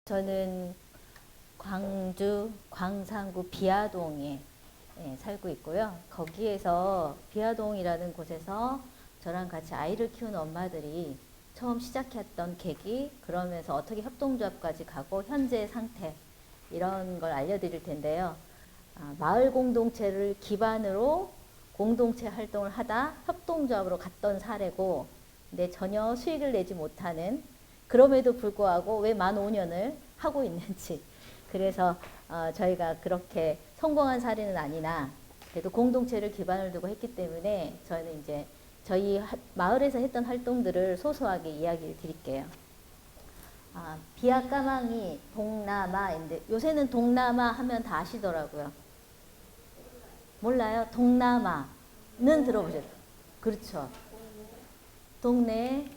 저는 광주 광산구 비아동에 살고 있고요. 거기에서 비아동이라는 곳에서 저랑 같이 아이를 키우는 엄마들이 처음 시작했던 계기, 그러면서 어떻게 협동조합까지 가고 현재 상태, 이런 걸 알려드릴 텐데요. 마을 공동체를 기반으로 공동체 활동을 하다 협동조합으로 갔던 사례고, 근데 전혀 수익을 내지 못하는, 그럼에도 불구하고 왜 만 5년을 하고 있는지, 그래서 저희가 그렇게 성공한 사례는 아니나 그래도 공동체를 기반을 두고 했기 때문에 저는 이제 저희 마을에서 했던 활동들을 소소하게 이야기를 드릴게요. 비아 까망이 동남아인데, 요새는 동남아 하면 다 아시더라고요. 몰라요? 동남아는 들어보셨죠? 그렇죠. 동네,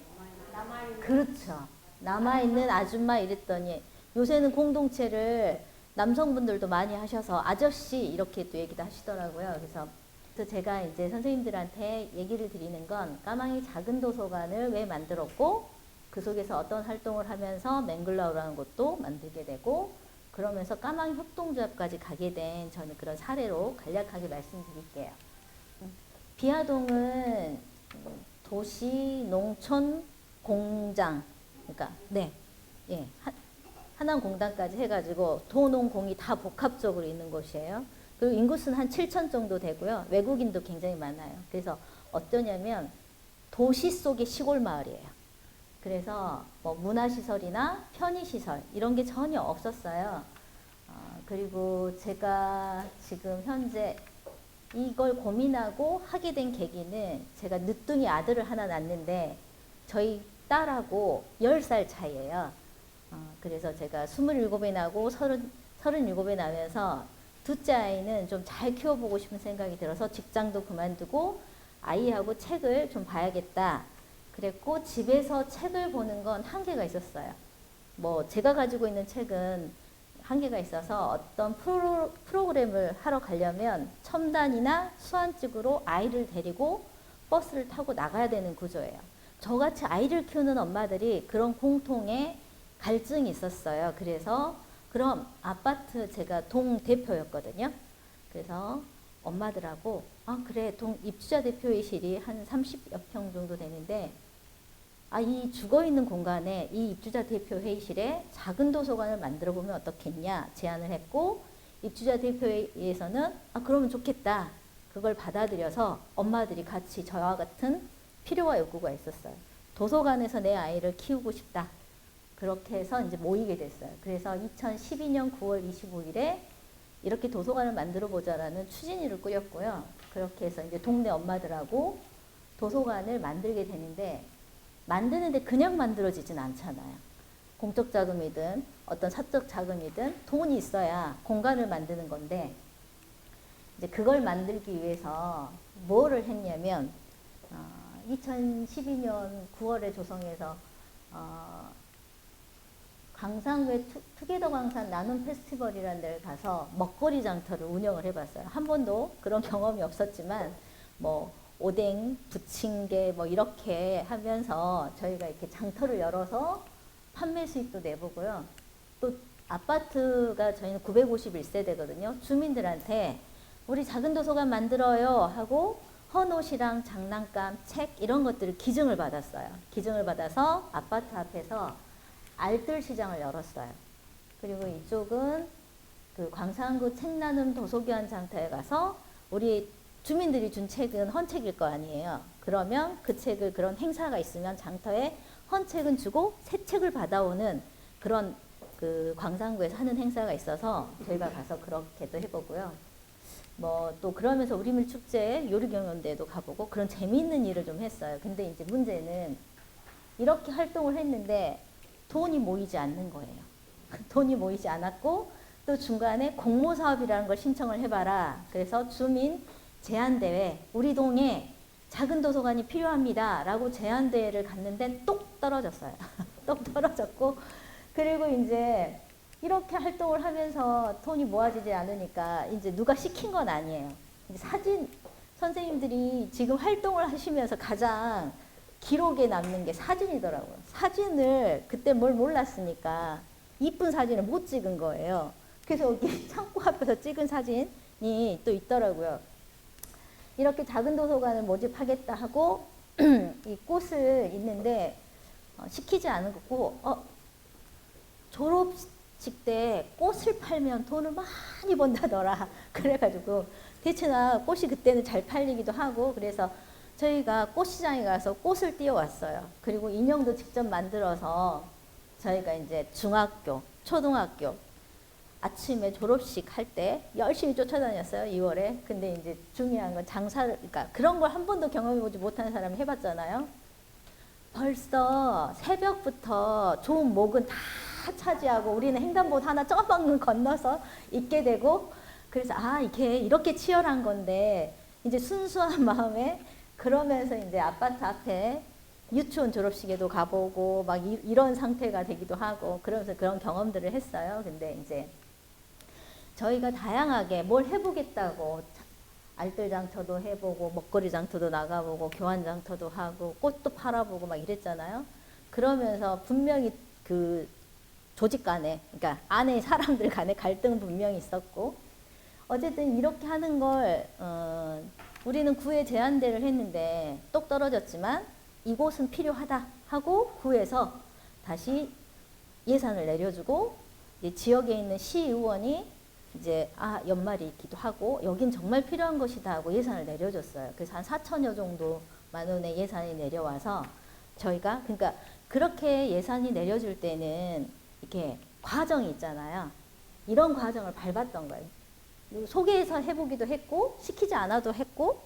그렇죠. 남아있는 아줌마 이랬더니 요새는 공동체를 남성분들도 많이 하셔서 아저씨 이렇게 또 얘기도 하시더라고요. 그래서 제가 이제 선생님들한테 얘기를 드리는 건, 까망이 작은 도서관을 왜 만들었고, 그 속에서 어떤 활동을 하면서 맹글라우라는 것도 만들게 되고, 그러면서 까망이 협동조합까지 가게 된 저는 그런 사례로 간략하게 말씀드릴게요. 비아동은 도시, 농촌, 공장, 그러니까 예, 하남공단까지 해가지고 도농공이 다 복합적으로 있는 곳이에요. 그리고 인구수는 한 7천 정도 되고요. 외국인도 굉장히 많아요. 그래서 어떠냐면 도시 속의 시골 마을이에요. 그래서 뭐 문화시설이나 편의시설 이런 게 전혀 없었어요. 그리고 제가 지금 현재 이걸 고민하고 하게 된 계기는, 제가 늦둥이 아들을 하나 낳는데 저희 딸하고 10살 차이예요. 그래서 제가 27에 나고 37에 나면서 둘째 아이는 좀 잘 키워보고 싶은 생각이 들어서 직장도 그만두고 아이하고 책을 좀 봐야겠다. 그랬고, 집에서 책을 보는 건 한계가 있었어요. 뭐 제가 가지고 있는 책은 한계가 있어서 어떤 프로그램을 하러 가려면 첨단이나 수완직으로 아이를 데리고 버스를 타고 나가야 되는 구조예요. 저같이 아이를 키우는 엄마들이 그런 공통의 갈증이 있었어요. 그래서 그럼 아파트, 제가 동 대표였거든요. 그래서 엄마들하고 그래, 동 입주자 대표회의실이 한 30여 평 정도 되는데, 이 죽어있는 공간에 이 입주자 대표 회의실에 작은 도서관을 만들어 보면 어떻겠냐 제안을 했고, 입주자 대표회의에서는 그러면 좋겠다, 그걸 받아들여서 엄마들이 같이 저와 같은 필요와 욕구가 있었어요. 도서관에서 내 아이를 키우고 싶다. 그렇게 해서 이제 모이게 됐어요. 그래서 2012년 9월 25일에 이렇게 도서관을 만들어 보자라는 추진위를 꾸렸고요. 그렇게 해서 이제 동네 엄마들하고 도서관을 만들게 되는데, 만드는데 그냥 만들어지진 않잖아요. 공적 자금이든 어떤 사적 자금이든 돈이 있어야 공간을 만드는 건데, 이제 그걸 만들기 위해서 뭐를 했냐면, 2012년 9월에 조성해서 광산구의 투게더 광산 나눔 페스티벌이라는 데를 가서 먹거리 장터를 운영을 해봤어요. 한 번도 그런 경험이 없었지만, 뭐 오뎅, 부침개 뭐 이렇게 하면서 저희가 이렇게 장터를 열어서 판매 수익도 내보고요. 또 아파트가 저희는 951세대거든요. 주민들한테 우리 작은 도서관 만들어요 하고 헌옷이랑 장난감, 책 이런 것들을 기증을 받았어요. 기증을 받아서 아파트 앞에서 알뜰 시장을 열었어요. 그리고 이쪽은 그 광산구 책나눔 도서교환 장터에 가서 우리 주민들이 준 책은 헌책일 거 아니에요. 그러면 그 책을, 그런 행사가 있으면 장터에 헌책은 주고 새 책을 받아오는 그런 그 광산구에서 하는 행사가 있어서 저희가 가서 그렇게도 해보고요. 뭐 또 그러면서 우리밀 축제 요리경연대회도 가보고 그런 재미있는 일을 좀 했어요. 근데 이제 문제는 이렇게 활동을 했는데 돈이 모이지 않는 거예요. 돈이 모이지 않았고, 또 중간에 공모사업이라는 걸 신청을 해봐라. 그래서 주민 제안대회, 우리 동에 작은 도서관이 필요합니다 라고 제안대회를 갔는데 똑 떨어졌어요. 똑 떨어졌고, 그리고 이제 이렇게 활동을 하면서 돈이 모아지지 않으니까 이제 누가 시킨 건 아니에요. 이제 사진, 선생님들이 지금 활동을 하시면서 가장 기록에 남는 게 사진이더라고요. 사진을 그때 뭘 몰랐으니까 이쁜 사진을 못 찍은 거예요. 그래서 여기 창고 앞에서 찍은 사진이 또 있더라고요. 이렇게 작은 도서관을 모집하겠다 하고 이 꽃을 있는데 시키지 않은 거고 졸업식 때 꽃을 팔면 돈을 많이 번다더라. 그래가지고 대체나 꽃이 그때는 잘 팔리기도 하고 그래서 저희가 꽃시장에 가서 꽃을 띄워왔어요. 그리고 인형도 직접 만들어서 저희가 이제 중학교, 초등학교 아침에 졸업식 할 때 열심히 쫓아다녔어요. 2월에. 근데 이제 중요한 건 장사를, 그러니까 그런 걸 한 번도 경험해보지 못하는 사람이 해봤잖아요. 벌써 새벽부터 좋은 목은 다 차지하고 우리는 횡단보도 하나 저방을 건너서 있게 되고 그래서 이게 이렇게 치열한 건데 이제 순수한 마음에 그러면서 이제 아파트 앞에 유치원 졸업식에도 가보고 막 이런 상태가 되기도 하고 그러면서 그런 경험들을 했어요. 근데 이제 저희가 다양하게 뭘 해보겠다고 알뜰 장터도 해보고 먹거리 장터도 나가보고 교환 장터도 하고 꽃도 팔아보고 막 이랬잖아요. 그러면서 분명히 그 조직 간에 그러니까 안에 사람들 간에 갈등은 분명히 있었고 어쨌든 이렇게 하는 걸 우리는 구에 제안대를 했는데 똑 떨어졌지만 이곳은 필요하다 하고 구에서 다시 예산을 내려주고 지역에 있는 시의원이 이제 연말이 있기도 하고 여긴 정말 필요한 것이다 하고 예산을 내려줬어요. 그래서 한 4천여 정도만 원의 예산이 내려와서 저희가 그러니까 그렇게 예산이 내려줄 때는 이렇게 과정이 있잖아요. 이런 과정을 밟았던 거예요. 소개해서 해보기도 했고 시키지 않아도 했고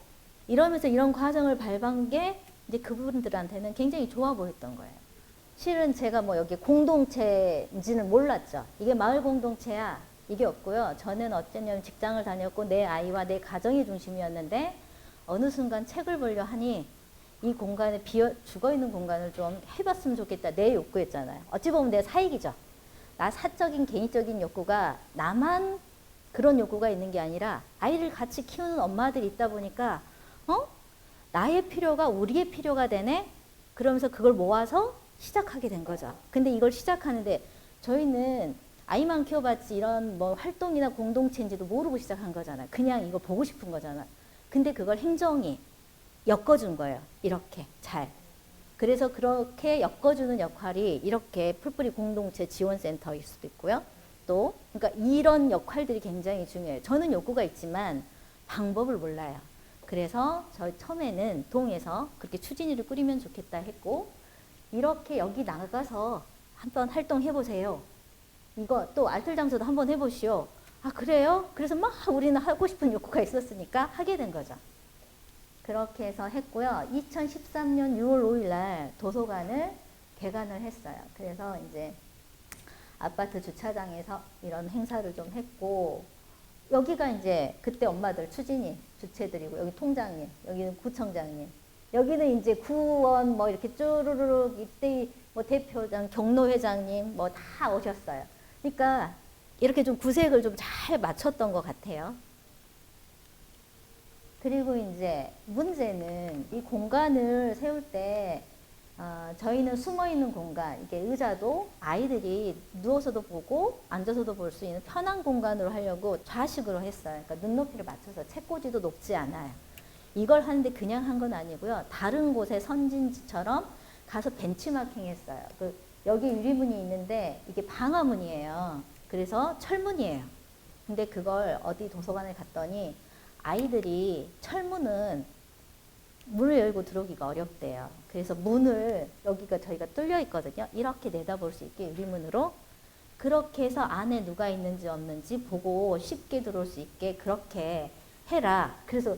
이러면서 이런 과정을 밟은 게 이제 그분들한테는 굉장히 좋아 보였던 거예요. 실은 제가 뭐 여기 공동체인지는 몰랐죠. 이게 마을 공동체야. 이게 없고요. 저는 어쩌냐면 직장을 다녔고 내 아이와 내 가정이 중심이었는데 어느 순간 책을 보려 하니 이 공간에 죽어있는 공간을 좀 해봤으면 좋겠다. 내 욕구였잖아요. 어찌 보면 내 사익이죠. 나 사적인 개인적인 욕구가 나만 그런 욕구가 있는 게 아니라 아이를 같이 키우는 엄마들이 있다 보니까 나의 필요가 우리의 필요가 되네? 그러면서 그걸 모아서 시작하게 된 거죠. 근데 이걸 시작하는데 저희는 아이만 키워봤지 이런 뭐 활동이나 공동체인지도 모르고 시작한 거잖아요. 그냥 이거 보고 싶은 거잖아요. 근데 그걸 행정이 엮어준 거예요. 이렇게 잘. 그래서 그렇게 엮어주는 역할이 이렇게 풀뿌리 공동체 지원센터일 수도 있고요. 또 그러니까 이런 역할들이 굉장히 중요해요. 저는 욕구가 있지만 방법을 몰라요. 그래서 저희 처음에는 동에서 그렇게 추진위를 꾸리면 좋겠다 했고 이렇게 여기 나가서 한번 활동해보세요. 이거 또 알뜰 장소도 한번 해보시오. 그래요? 그래서 막 우리는 하고 싶은 욕구가 있었으니까 하게 된 거죠. 그렇게 해서 했고요. 2013년 6월 5일 날 도서관을 개관을 했어요. 그래서 이제 아파트 주차장에서 이런 행사를 좀 했고 여기가 이제 그때 엄마들 추진위 주체들이고 여기 통장님, 여기는 구청장님, 여기는 이제 구원 뭐 이렇게 쭈루루룩 이때 뭐 대표장, 경로회장님 뭐 다 오셨어요. 그러니까 이렇게 좀 구색을 좀 잘 맞췄던 것 같아요. 그리고 이제 문제는 이 공간을 세울 때 저희는 숨어있는 공간, 이게 의자도 아이들이 누워서도 보고 앉아서도 볼 수 있는 편한 공간으로 하려고 좌식으로 했어요. 그러니까 눈높이를 맞춰서 책꽂이도 높지 않아요. 이걸 하는데 그냥 한 건 아니고요. 다른 곳에 선진지처럼 가서 벤치마킹 했어요. 여기 유리문이 있는데 이게 방화문이에요. 그래서 철문이에요. 근데 그걸 어디 도서관에 갔더니 아이들이 철문은 문을 열고 들어오기가 어렵대요. 그래서 문을 여기가 저희가 뚫려 있거든요. 이렇게 내다볼 수 있게 유리문으로 그렇게 해서 안에 누가 있는지 없는지 보고 쉽게 들어올 수 있게 그렇게 해라. 그래서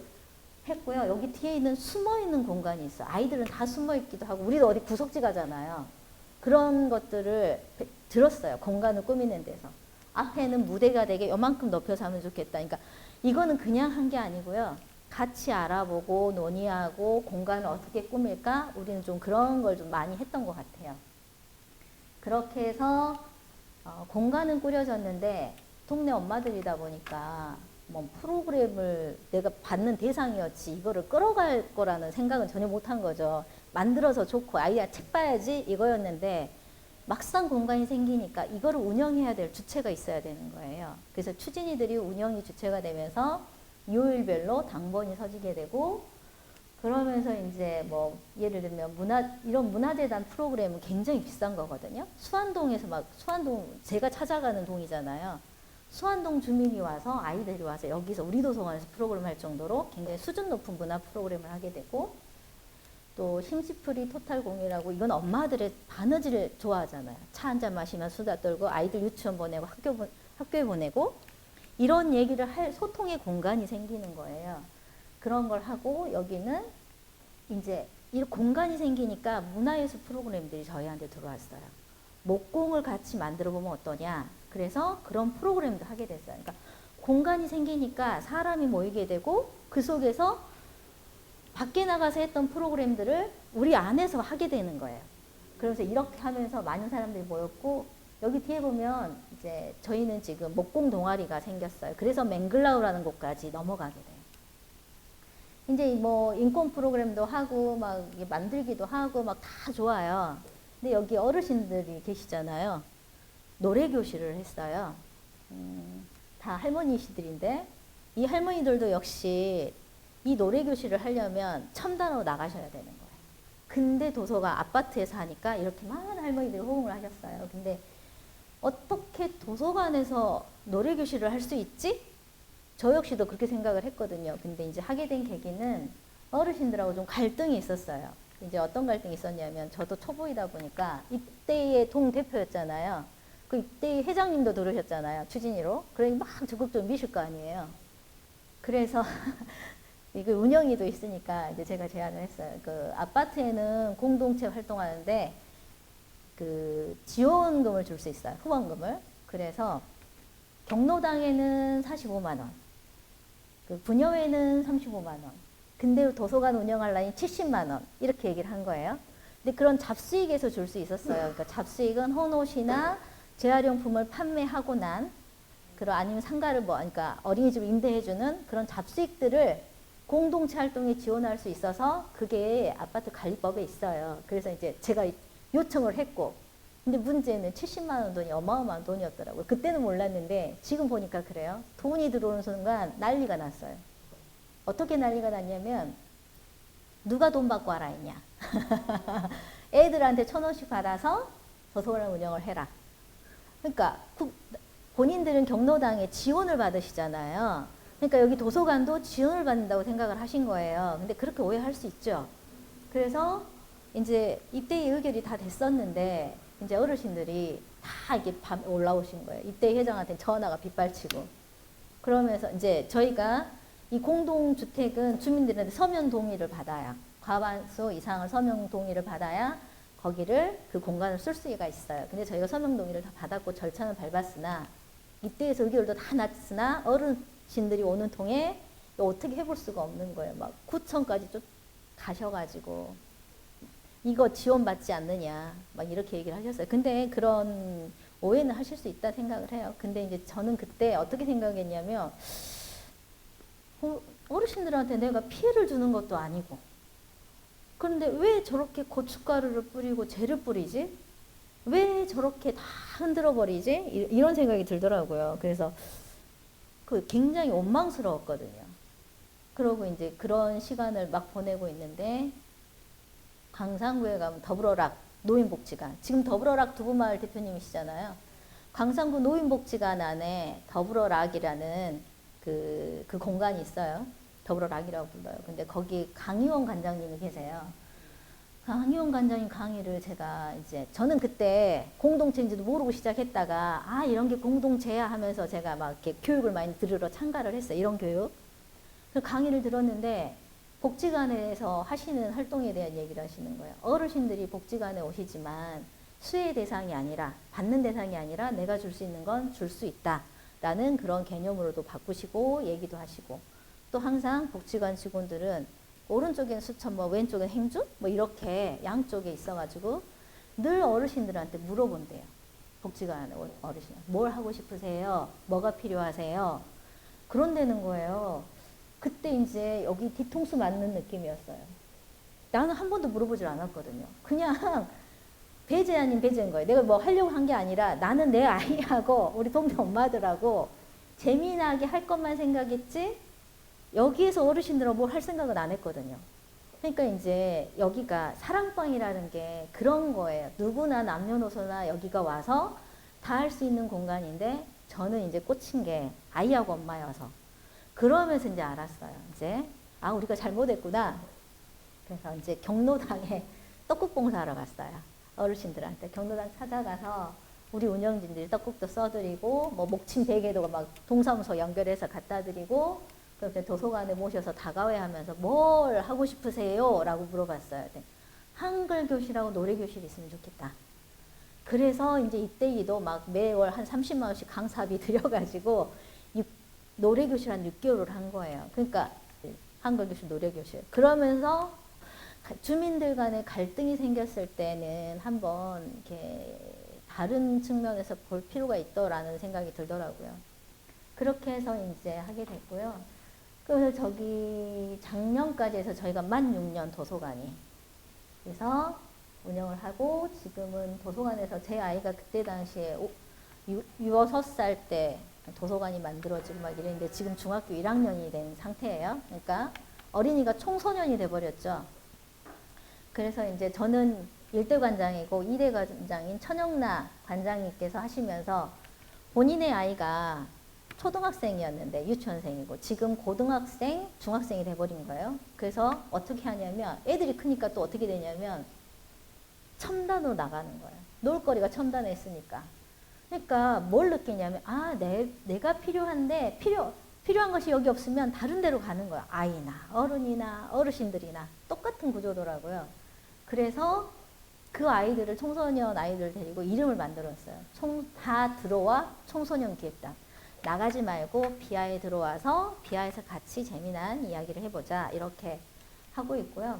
했고요. 여기 뒤에 있는 숨어 있는 공간이 있어. 아이들은 다 숨어 있기도 하고 우리도 어디 구석지 가잖아요. 그런 것들을 들었어요. 공간을 꾸미는 데서. 앞에는 무대가 되게 요만큼 높여서 하면 좋겠다. 그러니까 이거는 그냥 한 게 아니고요. 같이 알아보고 논의하고 공간을 어떻게 꾸밀까? 우리는 좀 그런 걸 좀 많이 했던 것 같아요. 그렇게 해서 공간은 꾸려졌는데 동네 엄마들이다 보니까 뭐 프로그램을 내가 받는 대상이었지 이거를 끌어갈 거라는 생각은 전혀 못한 거죠. 만들어서 좋고 아이야 책 봐야지 이거였는데 막상 공간이 생기니까 이거를 운영해야 될 주체가 있어야 되는 거예요. 그래서 추진이들이 운영이 주체가 되면서 요일별로 당번이 서지게 되고, 그러면서 이제 뭐 예를 들면 이런 문화재단 프로그램은 굉장히 비싼 거거든요. 수안동에서 수안동 제가 찾아가는 동이잖아요. 수안동 주민이 와서 아이들이 와서 여기서 우리 도서관에서 프로그램 할 정도로 굉장히 수준 높은 문화 프로그램을 하게 되고, 또 심시프리 토탈공이라고, 이건 엄마들의 바느질을 좋아하잖아요. 차 한잔 마시면 수다 떨고 아이들 유치원 보내고 학교에 보내고, 이런 얘기를 할 소통의 공간이 생기는 거예요. 그런 걸 하고, 여기는 이제 이 공간이 생기니까 문화예술 프로그램들이 저희한테 들어왔어요. 목공을 같이 만들어 보면 어떠냐. 그래서 그런 프로그램도 하게 됐어요. 그러니까 공간이 생기니까 사람이 모이게 되고, 그 속에서 밖에 나가서 했던 프로그램들을 우리 안에서 하게 되는 거예요. 그래서 이렇게 하면서 많은 사람들이 모였고, 여기 뒤에 보면 이제 저희는 지금 목공 동아리가 생겼어요. 그래서 맹글라우라는 곳까지 넘어가게 돼요. 이제 뭐 인권 프로그램도 하고 막 만들기도 하고 막 다 좋아요. 근데 여기 어르신들이 계시잖아요. 노래 교실을 했어요. 다 할머니시들인데, 이 할머니들도 역시 이 노래 교실을 하려면 첨단으로 나가셔야 되는 거예요. 근데 도서가 아파트에서 하니까 이렇게 많은 할머니들이 호응을 하셨어요. 근데 어떻게 도서관에서 노래 교실을 할 수 있지? 저 역시도 그렇게 생각을 했거든요. 근데 이제 하게 된 계기는 어르신들하고 좀 갈등이 있었어요. 이제 어떤 갈등이 있었냐면, 저도 초보이다 보니까 이때의 동 대표였잖아요. 그 이때 회장님도 들으셨잖아요. 추진이로. 그러니까 막 적극적으로 미실 거 아니에요. 그래서 이거 운영위도 있으니까 이제 제가 제안을 했어요. 그 아파트에는 공동체 활동하는데 그 지원금을 줄 수 있어요. 후원금을. 그래서 경로당에는 45만 원, 그 부녀회는 35만 원, 근대 도서관 운영하려니 70만 원, 이렇게 얘기를 한 거예요. 근데 그런 잡수익에서 줄 수 있었어요. 그러니까 잡수익은 헌옷이나 재활용품을 판매하고 난, 그런 아니면 상가를 그러니까 어린이집 임대해주는 그런 잡수익들을 공동체 활동에 지원할 수 있어서, 그게 아파트 관리법에 있어요. 그래서 이제 제가 요청을 했고, 근데 문제는 70만 원 돈이 어마어마한 돈이었더라고요. 그때는 몰랐는데 지금 보니까 그래요. 돈이 들어오는 순간 난리가 났어요. 어떻게 난리가 났냐면, 누가 돈 받고 하라 했냐. 애들한테 1,000원씩 받아서 도서관을 운영을 해라. 그러니까 본인들은 경로당에 지원을 받으시잖아요. 그러니까 여기 도서관도 지원을 받는다고 생각을 하신 거예요. 근데 그렇게 오해할 수 있죠. 그래서 이제 입대의 의결이 다 됐었는데, 이제 어르신들이 다 이렇게 밤에 올라오신 거예요. 입대 회장한테 전화가 빗발치고. 그러면서 이제 저희가 이 공동주택은 주민들한테 서면 동의를 받아야, 과반수 이상을 서면 동의를 받아야 거기를, 그 공간을 쓸 수가 있어요. 근데 저희가 서명 동의를 다 받았고 절차는 밟았으나, 입대에서 의결도 다 났으나 어르신들이 오는 통에 어떻게 해볼 수가 없는 거예요. 막 구청까지 좀 가셔가지고 이거 지원받지 않느냐 막 이렇게 얘기를 하셨어요. 근데 그런 오해는 하실 수 있다 생각을 해요. 근데 이제 저는 그때 어떻게 생각했냐면, 어르신들한테 내가 피해를 주는 것도 아니고, 그런데 왜 저렇게 고춧가루를 뿌리고 재를 뿌리지? 왜 저렇게 다 흔들어 버리지? 이런 생각이 들더라고요. 그래서 그 굉장히 원망스러웠거든요. 그러고 이제 그런 시간을 막 보내고 있는데, 광산구에 가면 더불어락 노인복지관, 지금 더불어락 두부마을 대표님이시잖아요. 광산구 노인복지관 안에 더불어락이라는 그 공간이 있어요. 더불어락이라고 불러요. 근데 거기 강희원 관장님이 계세요. 강희원 관장님 강의를 제가 이제, 저는 그때 공동체인지도 모르고 시작했다가, 이런 게 공동체야 하면서 제가 막 이렇게 교육을 많이 들으러 참가를 했어요. 이런 교육. 그 강의를 들었는데, 복지관에서 하시는 활동에 대한 얘기를 하시는 거예요. 어르신들이 복지관에 오시지만 수혜 대상이 아니라, 받는 대상이 아니라 내가 줄 수 있는 건 줄 수 있다라는 그런 개념으로도 바꾸시고 얘기도 하시고, 또 항상 복지관 직원들은 오른쪽엔 수천, 왼쪽엔 행주, 이렇게 양쪽에 있어가지고 늘 어르신들한테 물어본대요. 복지관 어르신, 뭘 하고 싶으세요? 뭐가 필요하세요? 그런다는 거예요. 그때 이제 여기 뒤통수 맞는 느낌이었어요. 나는 한 번도 물어보질 않았거든요. 그냥 배제 아닌 배제인 거예요. 내가 뭐 하려고 한 게 아니라 나는 내 아이하고 우리 동네 엄마들하고 재미나게 할 것만 생각했지 여기에서 어르신들하고 뭘 할 생각은 안 했거든요. 그러니까 이제 여기가 사랑방이라는 게 그런 거예요. 누구나 남녀노소나 여기가 와서 다 할 수 있는 공간인데 저는 이제 꽂힌 게 아이하고 엄마여서 그러면서 이제 알았어요. 이제 아 우리가 잘못했구나. 그래서 이제 경로당에 떡국 봉사하러 갔어요. 어르신들한테 경로당 찾아가서 우리 운영진들이 떡국도 써드리고 뭐 목침 베개도 막 동사무소 연결해서 갖다 드리고 그럼 도서관에 모셔서 다가회하면서 뭘 하고 싶으세요? 라고 물어봤어요. 한글 교실하고 노래 교실이 있으면 좋겠다. 그래서 이제 이때기도 막 매월 한 30만 원씩 강사비 들여가지고 노래 교실 한 6개월을 한 거예요. 그러니까 한글 교실, 노래 교실. 그러면서 주민들 간에 갈등이 생겼을 때는 한번 이렇게 다른 측면에서 볼 필요가 있더라는 생각이 들더라고요. 그렇게 해서 이제 하게 됐고요. 그래서 저기 작년까지 해서 저희가 만 6년 도서관이. 그래서 운영을 하고 지금은 도서관에서 제 아이가 그때 당시에 6살 때 도서관이 만들어지고 막 이랬는데 지금 중학교 1학년이 된 상태예요. 그러니까 어린이가 청소년이 돼버렸죠. 그래서 이제 저는 1대 관장이고 2대 관장인 천영나 관장님께서 하시면서 본인의 아이가 초등학생이었는데 유치원생이고 지금 고등학생, 중학생이 돼버린 거예요. 그래서 어떻게 하냐면 애들이 크니까 또 어떻게 되냐면 첨단으로 나가는 거예요. 놀거리가 첨단에 있으니까. 그러니까 뭘 느끼냐면 아 내가 필요한데 필요한 것이 여기 없으면 다른 데로 가는 거야. 아이나 어른이나 어르신들이나 똑같은 구조더라고요. 그래서 그 아이들을 청소년 아이들 데리고 이름을 만들었어요. 다 들어와 청소년 기획단. 나가지 말고 비아에 들어와서 비아에서 같이 재미난 이야기를 해보자 이렇게 하고 있고요.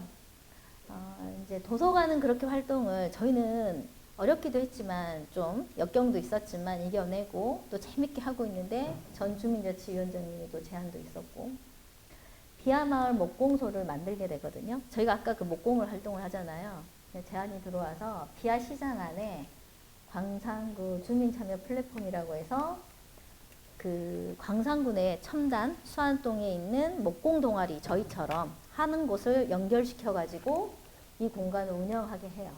이제 도서관은 그렇게 활동을 저희는 어렵기도 했지만 좀 역경도 있었지만 이겨내고 또 재밌게 하고 있는데 전 주민자치위원장님이 또 제안도 있었고 비아마을 목공소를 만들게 되거든요. 저희가 아까 그 목공을 활동을 하잖아요. 제안이 들어와서 비아시장 안에 광산구 주민참여 플랫폼이라고 해서 그 광산구 내 첨단 수안동에 있는 목공 동아리 저희처럼 하는 곳을 연결시켜 가지고 이 공간을 운영하게 해요.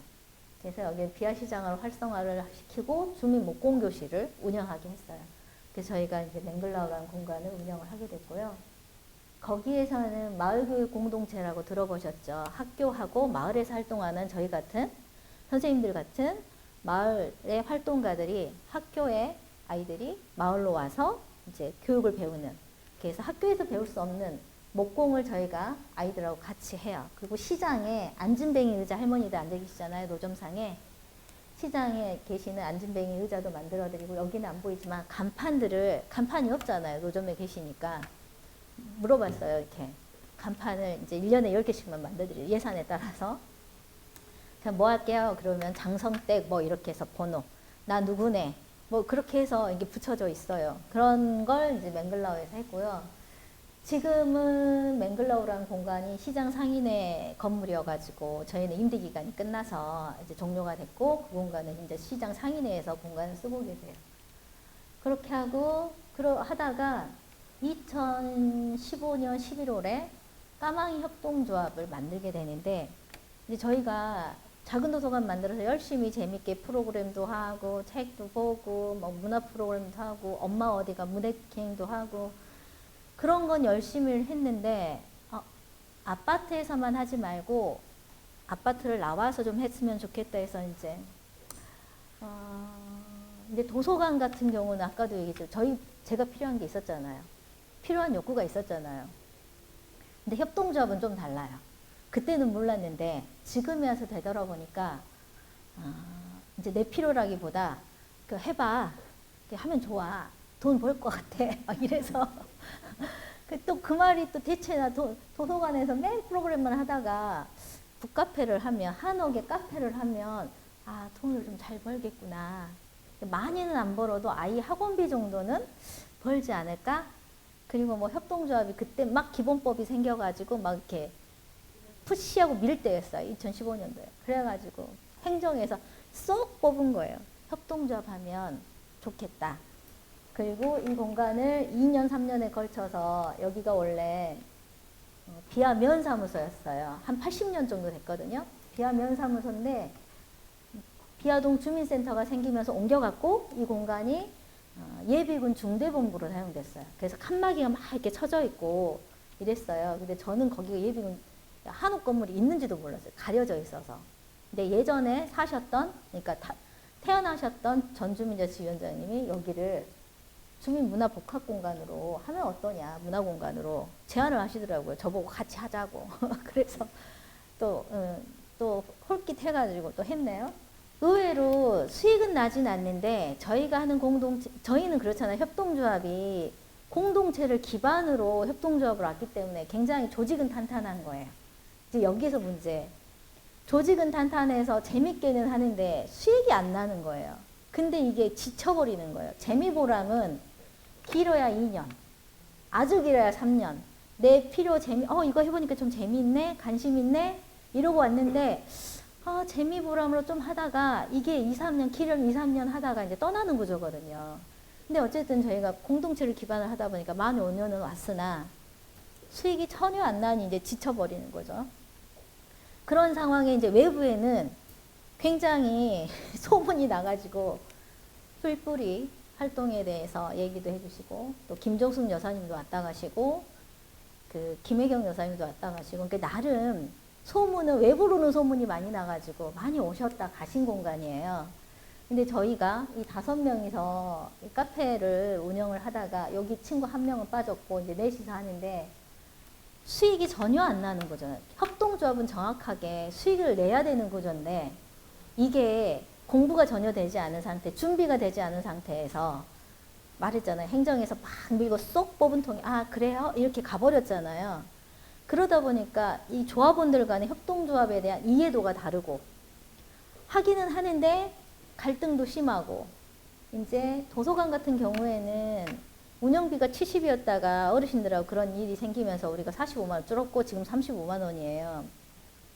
그래서 여기 비아시장을 활성화를 시키고 주민 목공 교실을 운영하게 했어요. 그래서 저희가 이제 맹글라우라는 공간을 운영을 하게 됐고요. 거기에서는 마을교육 공동체라고 들어보셨죠? 학교하고 마을에서 활동하는 저희 같은 선생님들 같은 마을의 활동가들이 학교에 아이들이 마을로 와서 이제 교육을 배우는 그래서 학교에서 배울 수 없는 목공을 저희가 아이들하고 같이 해요. 그리고 시장에 앉은뱅이 의자 할머니들 앉아 계시잖아요. 노점상에 시장에 계시는 앉은뱅이 의자도 만들어 드리고 여기는 안 보이지만 간판이 없잖아요. 노점에 계시니까 물어봤어요. 이렇게 간판을 이제 1년에 10개씩만 만들어 드려요. 예산에 따라서. 그냥 뭐 할게요? 그러면 장성댁 뭐 이렇게 해서 번호 나 누구네 뭐 그렇게 해서 이게 붙여져 있어요. 그런 걸 이제 맹글라우에서 했고요. 지금은 맹글라우라는 공간이 시장 상인회 건물이어가지고 저희는 임대 기간이 끝나서 이제 종료가 됐고 그 공간은 이제 시장 상인회에서 공간을 쓰고 계세요. 그렇게 하고 하다가 2015년 11월에 까망이 협동조합을 만들게 되는데 이제 저희가 작은 도서관 만들어서 열심히 재밌게 프로그램도 하고 책도 보고 뭐 문화 프로그램도 하고 엄마 어디가 무대행도 하고 그런 건 열심히 했는데 아파트에서만 하지 말고 아파트를 나와서 좀 했으면 좋겠다 해서 이제 도서관 같은 경우는 아까도 얘기했죠. 제가 필요한 게 있었잖아요. 필요한 욕구가 있었잖아요. 근데 협동조합은 좀 달라요. 그때는 몰랐는데 지금에 와서 되돌아보니까 이제 내 필요라기보다 해봐. 하면 좋아. 돈 벌 것 같아. 막 이래서 또 그 말이 또 대체나 도서관에서 맨 프로그램만 하다가 북카페를 하면 한옥에 카페를 하면 돈을 좀 잘 벌겠구나. 많이는 안 벌어도 아이 학원비 정도는 벌지 않을까? 그리고 뭐 협동조합이 그때 막 기본법이 생겨가지고 막 이렇게 푸시하고 밀 때였어요. 2015년도에. 그래가지고 행정에서 쏙 뽑은 거예요. 협동조합 하면 좋겠다. 그리고 이 공간을 2년, 3년에 걸쳐서 여기가 원래 비아면사무소였어요. 한 80년 정도 됐거든요. 비아면사무소인데 비아동 주민센터가 생기면서 옮겨갔고 이 공간이 예비군 중대본부로 사용됐어요. 그래서 칸막이가 막 이렇게 쳐져 있고 이랬어요. 근데 저는 거기가 예비군 한옥 건물이 있는지도 몰랐어요. 가려져 있어서. 근데 예전에 사셨던, 그러니까 태어나셨던 전주민자치위원장님이 여기를 주민문화복합공간으로 하면 어떠냐, 문화공간으로 제안을 하시더라고요. 저보고 같이 하자고. 그래서 또 홀깃해가지고 또 했네요. 의외로 수익은 나진 않는데 저희가 하는 공동체, 저희는 그렇잖아요. 협동조합이 공동체를 기반으로 협동조합을 왔기 때문에 굉장히 조직은 탄탄한 거예요. 이제 여기서 문제. 조직은 탄탄해서 재밌게는 하는데 수익이 안 나는 거예요. 근데 이게 지쳐버리는 거예요. 재미보람은 길어야 2년, 아주 길어야 3년. 내 필요 이거 해보니까 좀 재미있네, 관심 있네 이러고 왔는데 재미보람으로 좀 하다가 이게 2, 3년, 길면 2, 3년 하다가 이제 떠나는 구조거든요. 근데 어쨌든 저희가 공동체를 기반을 하다 보니까 만 5년은 왔으나 수익이 전혀 안 나니 이제 지쳐버리는 거죠. 그런 상황에 이제 외부에는 굉장히 소문이 나가지고 뿔뿔이 활동에 대해서 얘기도 해주시고 또 김종숙 여사님도 왔다 가시고 그 김혜경 여사님도 왔다 가시고 그러니까 나름 소문은 외부로는 소문이 많이 나가지고 많이 오셨다 가신 공간이에요. 근데 저희가 이 5명이서 이 카페를 운영을 하다가 여기 친구 1명은 빠졌고 이제 넷이서 하는데 수익이 전혀 안 나는 거죠. 협동조합은 정확하게 수익을 내야 되는 구조인데 이게 공부가 전혀 되지 않은 상태, 준비가 되지 않은 상태에서 말했잖아요. 행정에서 막 밀고 쏙 뽑은 통이 그래요? 이렇게 가버렸잖아요. 그러다 보니까 이 조합원들 간의 협동조합에 대한 이해도가 다르고 하기는 하는데 갈등도 심하고 이제 도서관 같은 경우에는 운영비가 70이었다가 어르신들하고 그런 일이 생기면서 우리가 45만 원 줄었고 지금 35만 원이에요.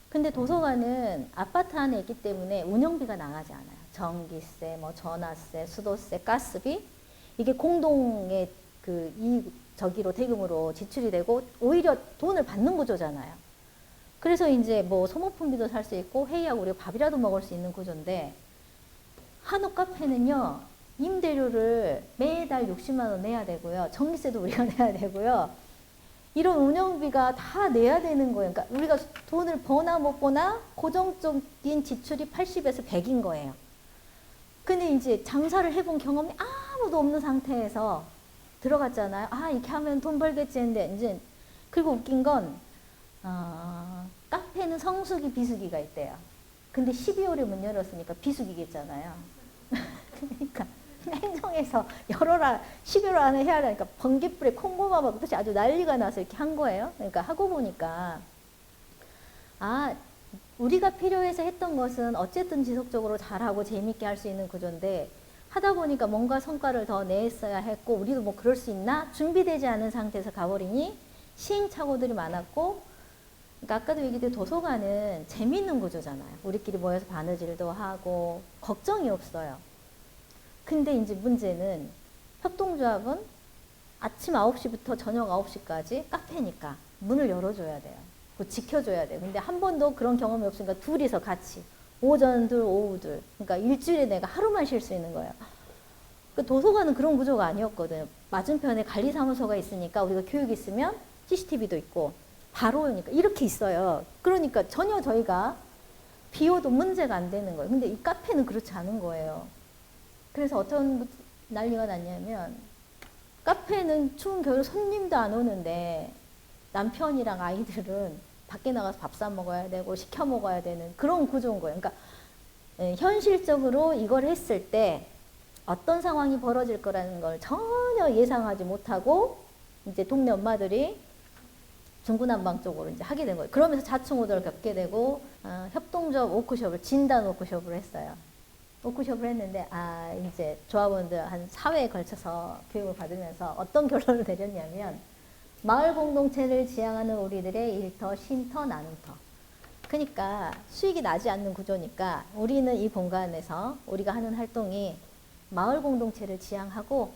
근데 도서관은 아파트 안에 있기 때문에 운영비가 나가지 않아요. 전기세, 뭐 전화세, 수도세, 가스비 이게 공동의 저기로 대금으로 지출이 되고 오히려 돈을 받는 구조잖아요. 그래서 이제 뭐 소모품비도 살 수 있고 회의하고 우리가 밥이라도 먹을 수 있는 구조인데 한옥 카페는요. 임대료를 매달 60만 원 내야 되고요. 전기세도 우리가 내야 되고요. 이런 운영비가 다 내야 되는 거예요. 그러니까 우리가 돈을 버나 못 버나 고정적인 지출이 80에서 100인 거예요. 근데 이제 장사를 해본 경험이 아무도 없는 상태에서 들어갔잖아요. 이렇게 하면 돈 벌겠지 했는데 이제 그리고 웃긴 건 카페는 성수기 비수기가 있대요. 근데 12월에 문 열었으니까 비수기겠잖아요. 그러니까 행정에서 열어라 11월 안에 해야 하니까 번개불에 콩고마 먹듯이 아주 난리가 나서 이렇게 한 거예요. 그러니까 하고 보니까 우리가 필요해서 했던 것은 어쨌든 지속적으로 잘하고 재밌게 할 수 있는 구조인데 하다 보니까 뭔가 성과를 더 냈어야 했고 우리도 뭐 그럴 수 있나? 준비되지 않은 상태에서 가버리니 시행착오들이 많았고 그러니까 아까도 얘기했듯이 도서관은 재밌는 구조잖아요. 우리끼리 모여서 바느질도 하고 걱정이 없어요. 근데 이제 문제는 협동조합은 아침 9시부터 저녁 9시까지 카페니까 문을 열어줘야 돼요. 지켜줘야 돼요. 근데 한 번도 그런 경험이 없으니까 둘이서 같이 오전 둘, 오후 둘. 그러니까 일주일에 내가 하루만 쉴 수 있는 거예요. 그 도서관은 그런 구조가 아니었거든요. 맞은편에 관리사무소가 있으니까 우리가 교육 있으면 CCTV도 있고 바로 오니까 이렇게 있어요. 그러니까 전혀 저희가 비워도 문제가 안 되는 거예요. 근데 이 카페는 그렇지 않은 거예요. 그래서 어떤 난리가 났냐면 카페는 추운 겨울 손님도 안 오는데 남편이랑 아이들은 밖에 나가서 밥 사 먹어야 되고 시켜 먹어야 되는 그런 구조인 거예요. 그러니까 현실적으로 이걸 했을 때 어떤 상황이 벌어질 거라는 걸 전혀 예상하지 못하고 이제 동네 엄마들이 중구난방 쪽으로 이제 하게 된 거예요. 그러면서 자충우돌을 겪게 되고 협동조합 워크숍을 진단 워크숍을 했어요. 워크숍을 했는데 이제 조합원들 한 4회에 걸쳐서 교육을 받으면서 어떤 결론을 내렸냐면 마을 공동체를 지향하는 우리들의 일터, 쉼터, 나눔터. 그러니까 수익이 나지 않는 구조니까 우리는 이 공간에서 우리가 하는 활동이 마을 공동체를 지향하고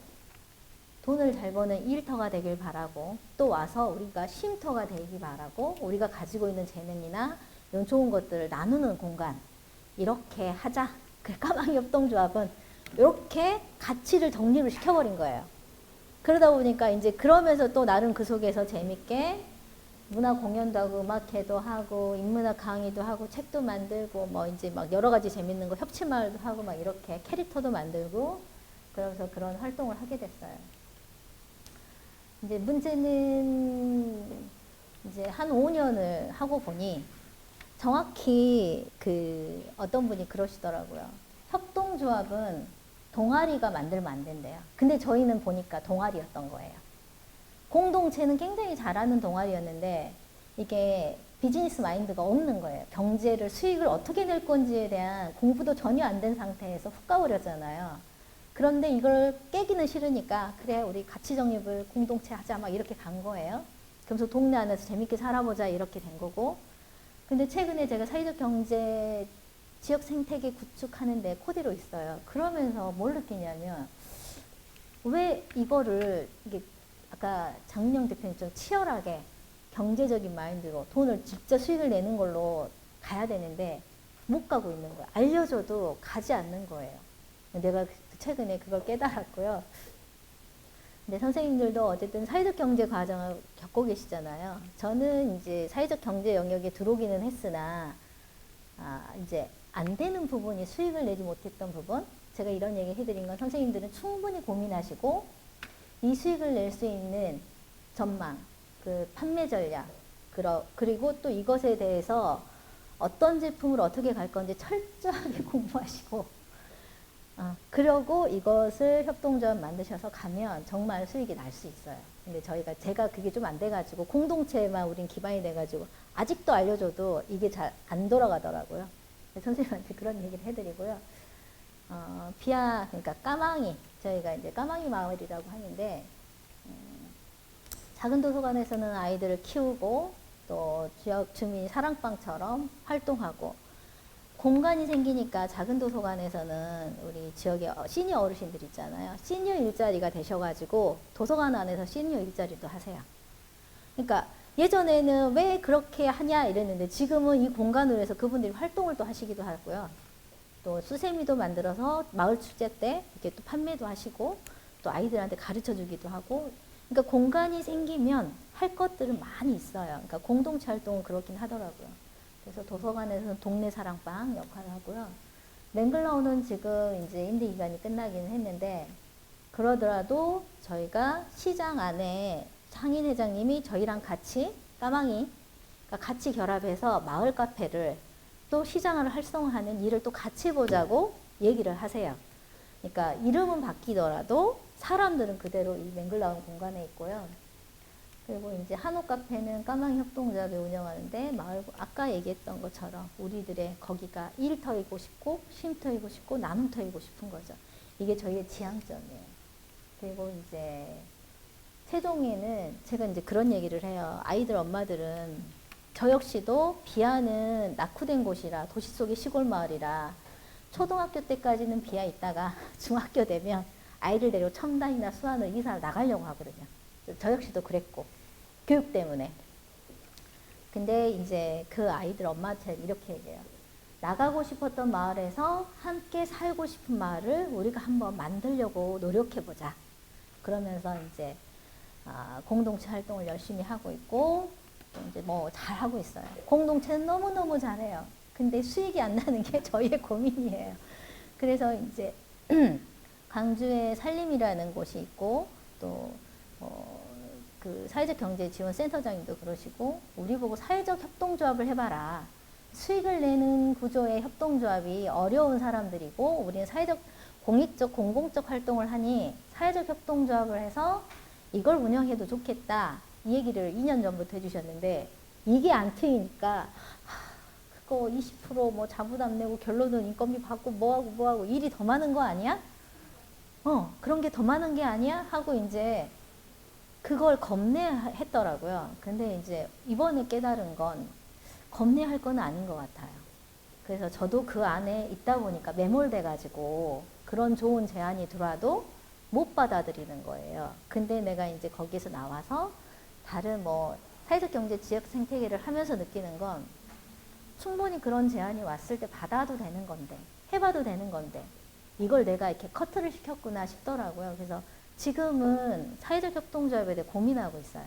돈을 잘 버는 일터가 되길 바라고 또 와서 우리가 쉼터가 되길 바라고 우리가 가지고 있는 재능이나 이런 좋은 것들을 나누는 공간 이렇게 하자. 그 까마귀 협동조합은 이렇게 가치를 정립을 시켜버린 거예요. 그러다 보니까 이제 그러면서 또 나름 그 속에서 재밌게 문화 공연도 하고 음악회도 하고 인문학 강의도 하고 책도 만들고 뭐 이제 막 여러 가지 재밌는 거 협치마을도 하고 막 이렇게 캐릭터도 만들고 그러면서 그런 활동을 하게 됐어요. 이제 문제는 이제 한 5년을 하고 보니 정확히 그 어떤 분이 그러시더라고요. 협동조합은 동아리가 만들면 안 된대요. 근데 저희는 보니까 동아리였던 거예요. 공동체는 굉장히 잘하는 동아리였는데 이게 비즈니스 마인드가 없는 거예요. 경제를 수익을 어떻게 낼 건지에 대한 공부도 전혀 안 된 상태에서 훅 가버렸잖아요. 그런데 이걸 깨기는 싫으니까 그래 우리 가치 정립을 공동체 하자 막 이렇게 간 거예요. 그러면서 동네 안에서 재밌게 살아보자 이렇게 된 거고 근데 최근에 제가 사회적 경제 지역 생태계 구축하는데 코디로 있어요. 그러면서 뭘 느끼냐면 왜 이거를 이게 아까 장윤영 대표님 좀 치열하게 경제적인 마인드로 돈을 직접 수익을 내는 걸로 가야 되는데 못 가고 있는 거예요. 알려줘도 가지 않는 거예요. 내가 최근에 그걸 깨달았고요. 근데 선생님들도 어쨌든 사회적 경제 과정을 겪고 계시잖아요. 저는 이제 사회적 경제 영역에 들어오기는 했으나 이제 안 되는 부분이 수익을 내지 못했던 부분 제가 이런 얘기 해드린 건 선생님들은 충분히 고민하시고 이 수익을 낼 수 있는 전망, 그 판매 전략 그리고 또 이것에 대해서 어떤 제품을 어떻게 갈 건지 철저하게 공부하시고 그러고 이것을 협동조합 만드셔서 가면 정말 수익이 날 수 있어요. 근데 제가 그게 좀 안 돼가지고 공동체만 우린 기반이 돼가지고 아직도 알려줘도 이게 잘 안 돌아가더라고요. 선생님한테 그런 얘기를 해드리고요. 그러니까 까망이, 저희가 이제 까망이 마을이라고 하는데, 작은 도서관에서는 아이들을 키우고, 또 지역 주민 사랑방처럼 활동하고, 공간이 생기니까 작은 도서관에서는 우리 지역의 시니어 어르신들 있잖아요. 시니어 일자리가 되셔가지고, 도서관 안에서 시니어 일자리도 하세요. 그러니까, 예전에는 왜 그렇게 하냐 이랬는데, 지금은 이 공간으로 해서 그분들이 활동을 또 하시기도 하고요. 또 수세미도 만들어서 마을 축제 때 이렇게 또 판매도 하시고 또 아이들한테 가르쳐 주기도 하고 그러니까 공간이 생기면 할 것들은 많이 있어요. 그러니까 공동체 활동은 그렇긴 하더라고요. 그래서 도서관에서는 동네 사랑방 역할을 하고요. 맹글라운은 지금 이제 임대 기간이 끝나기는 했는데 그러더라도 저희가 시장 안에 상인 회장님이 저희랑 같이 까망이 그러니까 같이 결합해서 마을 카페를 또 시장을 활성화하는 일을 또 같이 보자고 얘기를 하세요. 그러니까 이름은 바뀌더라도 사람들은 그대로 이 맹글라운 공간에 있고요. 그리고 이제 한옥 카페는 까망이 협동조합이 운영하는데 마을 아까 얘기했던 것처럼 우리들의 거기가 일터이고 싶고 쉼터이고 싶고 나눔터이고 싶은 거죠. 이게 저희의 지향점이에요. 그리고 이제 세종에는 제가 이제 그런 얘기를 해요. 아이들 엄마들은 저 역시도 비아는 낙후된 곳이라 도시 속의 시골 마을이라 초등학교 때까지는 비아 있다가 중학교 되면 아이를 데리고 첨단이나 수완을 이사를 나가려고 하거든요. 저 역시도 그랬고 교육 때문에. 근데 이제 그 아이들 엄마한테 이렇게 얘기해요. 나가고 싶었던 마을에서 함께 살고 싶은 마을을 우리가 한번 만들려고 노력해보자. 그러면서 이제 공동체 활동을 열심히 하고 있고 이제 뭐 잘하고 있어요. 공동체는 너무너무 잘해요. 근데 수익이 안 나는 게 저희의 고민이에요. 그래서 이제 광주에 산림이라는 곳이 있고 또 그 사회적 경제 지원 센터장님도 그러시고 우리 보고 사회적 협동조합을 해봐라. 수익을 내는 구조의 협동조합이 어려운 사람들이고 우리는 사회적 공익적 공공적 활동을 하니 사회적 협동조합을 해서 이걸 운영해도 좋겠다. 이 얘기를 2년 전부터 해주셨는데 이게 안 트이니까 그거 20% 자부담 내고 결론은 인건비 받고 뭐하고 일이 더 많은 거 아니야? 그런 게 더 많은 게 아니야? 하고 이제 그걸 겁내했더라고요. 근데 이제 이번에 깨달은 건 겁내할 건 아닌 것 같아요. 그래서 저도 그 안에 있다 보니까 매몰돼가지고 그런 좋은 제안이 들어와도 못 받아들이는 거예요. 근데 내가 이제 거기서 나와서 다른 뭐 사회적 경제 지역 생태계를 하면서 느끼는 건 충분히 그런 제안이 왔을 때 받아도 되는 건데, 해봐도 되는 건데, 이걸 내가 이렇게 커트를 시켰구나 싶더라고요. 그래서 지금은 사회적 협동조합에 대해 고민하고 있어요.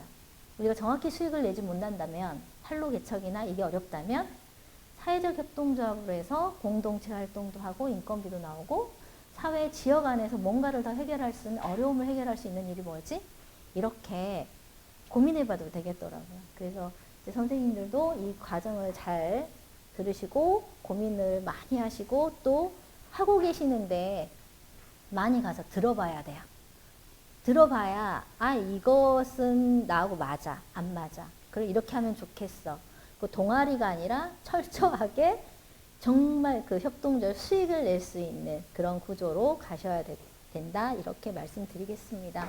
우리가 정확히 수익을 내지 못한다면, 판로 개척이나 이게 어렵다면, 사회적 협동조합으로 해서 공동체 활동도 하고 인건비도 나오고 사회 지역 안에서 뭔가를 더 해결할 수 있는, 어려움을 해결할 수 있는 일이 뭐지? 이렇게 고민해봐도 되겠더라고요. 그래서 이제 선생님들도 이 과정을 잘 들으시고 고민을 많이 하시고 또 하고 계시는데 많이 가서 들어봐야 돼요. 들어봐야 아 이것은 나하고 맞아 안 맞아 그래 이렇게 하면 좋겠어. 그 동아리가 아니라 철저하게 정말 그 협동조합 수익을 낼 수 있는 그런 구조로 가셔야 된다 이렇게 말씀드리겠습니다.